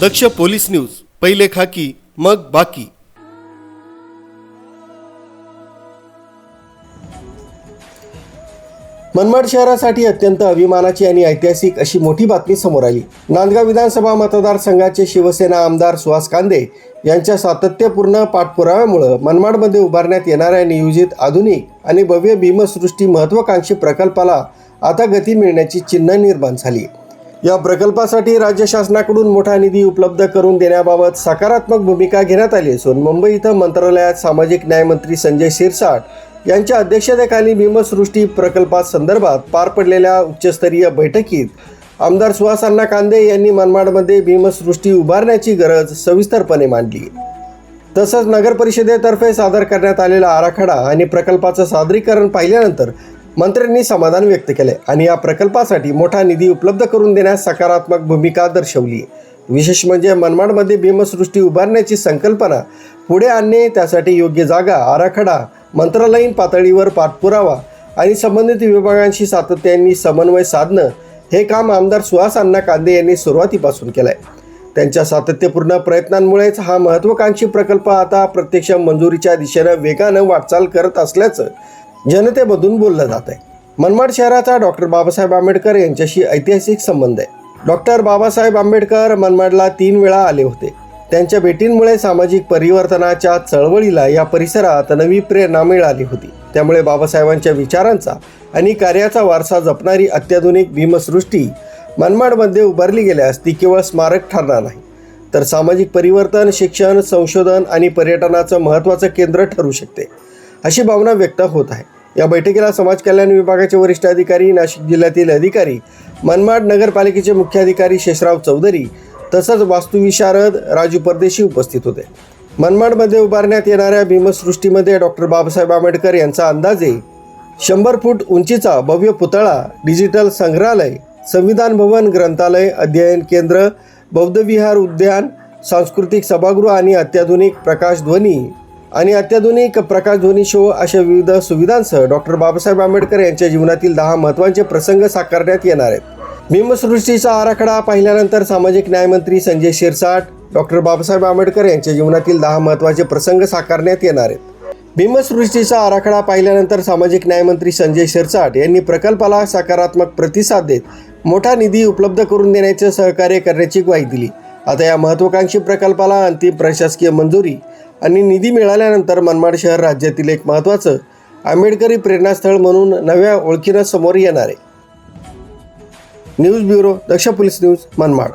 दक्ष police news, पहिले खाकी मग बाकी। मनमाड शहरासाठी अत्यंत अभिमानाची आणि ऐतिहासिक अशी मोठी बातमी समोर आली। नांदगाव विधानसभा मतदारसंघाचे शिवसेना आमदार सुहास कांदे यांच्या सातत्यपूर्ण पाठपुराव्यामुळे मनमाडमध्ये उभारण्यात येणाऱ्या नियोजित आधुनिक आणि भव्य भीमसृष्टी महत्त्वाकांक्षी प्रकल्पाला आता गती मिळण्याची चिन्ह निर्माण झाली। या प्रकल्पासाठी राज्य शासनाकडून मोठा निधी उपलब्ध करून देण्याबाबत सकारात्मक भूमिका घेण्यात आली असून मुंबई इथं मंत्रालयात सामाजिक न्याय मंत्री संजय शिरसाट यांच्या अध्यक्षतेखाली भीमसृष्टी प्रकल्पासंदर्भात पार पडलेल्या उच्चस्तरीय बैठकीत आमदार सुहास अण्णा कांदे यांनी मनमाडमध्ये भीमसृष्टी उभारण्याची गरज सविस्तरपणे मांडली। तसंच नगर परिषदेतर्फे सादर करण्यात आलेला आराखडा आणि प्रकल्पाचं सादरीकरण पाहिल्यानंतर मंत्र्यांनी समाधान व्यक्त केले आणि या प्रकल्पासाठी मोठा निधी उपलब्ध करून देण्यास सकारात्मक भूमिका दर्शवली। विशेष म्हणजे मनमाडमध्ये भीमसृष्टी उभारण्याची संकल्पना पुढे आणणे, त्यासाठी योग्य जागा, आराखडा, मंत्रालयीन पातळीवर पाठपुरावा आणि संबंधित विभागांशी सातत्याने समन्वय साधणं हे काम आमदार सुहास अण्णा कांदे यांनी सुरुवातीपासून केलंय। त्यांच्या सातत्यपूर्ण प्रयत्नांमुळेच हा महत्त्वाकांक्षी प्रकल्प आता प्रत्यक्ष मंजुरीच्या दिशेनं वेगानं वाटचाल करत असल्याचं जनतेमधून बोललं जात आहे। मनमाड शहराचा डॉक्टर बाबासाहेब आंबेडकर यांच्याशी ऐतिहासिक संबंध आहे। डॉक्टर बाबासाहेब आंबेडकर मनमाडला 3 वेळा आले होते। त्यांच्या भेटींमुळे सामाजिक परिवर्तनाच्या चळवळीला या परिसरात नवी प्रेरणा मिळाली होती। त्यामुळे बाबासाहेबांच्या विचारांचा आणि कार्याचा वारसा जपणारी अत्याधुनिक भीमसृष्टी मनमाडमध्ये उभारली गेल्यास ती केवळ स्मारक ठरणार नाही, तर सामाजिक परिवर्तन, शिक्षण, संशोधन आणि पर्यटनाचं महत्त्वाचं केंद्र ठरू शकते, अशी भावना व्यक्त होत आहे। या बैठकीला समाज कल्याण विभागाचे वरिष्ठ अधिकारी, नाशिक जिल्ह्यातील अधिकारी, मनमाड नगरपालिकेचे मुख्याधिकारी शेषराव चौधरी तसंच वास्तुविशारद राजू परदेशी उपस्थित होते। मनमाडमध्ये उभारण्यात येणाऱ्या भीमसृष्टीमध्ये डॉक्टर बाबासाहेब आंबेडकर यांचा अंदाजे 100 फूट उंचीचा भव्य पुतळा, डिजिटल संग्रहालय, संविधान भवन, ग्रंथालय, अध्ययन केंद्र, बौद्ध विहार, उद्यान, सांस्कृतिक सभागृह आणि अत्याधुनिक प्रकाशध्वनी शो अशा विविध सुविधांसह डॉक्टर बाबासाहेब आंबेडकर यांच्या जीवनातील 10 महत्त्वाचे प्रसंग साकारण्यात येणार आहेत। भीमसृष्टीचा आराखडा पाहिल्यानंतर सामाजिक न्याय मंत्री संजय शिरसाट डॉक्टर बाबासाहेब आंबेडकर यांच्या जीवनातील 10 महत्त्वाचे प्रसंग साकारण्यात येणार आहेत। भीमसृष्टीचा आराखडा पाहिल्यानंतर सामाजिक न्याय मंत्री संजय शिरसाट यांनी प्रकल्पाला सकारात्मक प्रतिसाद देत मोठा निधी उपलब्ध करून देण्याचे सहकार्य करण्याची ग्वाही दिली। आता या महत्त्वाकांक्षी प्रकल्पाला अंतिम प्रशासकीय मंजुरी आणि निधी मिळाल्यानंतर मनमाड शहर राज्यातील एक महत्त्वाचं आंबेडकरी प्रेरणास्थळ म्हणून नव्या ओळखीनं समोर येणार आहे। न्यूज ब्युरो, दक्ष पोलीस न्यूज, मनमाड।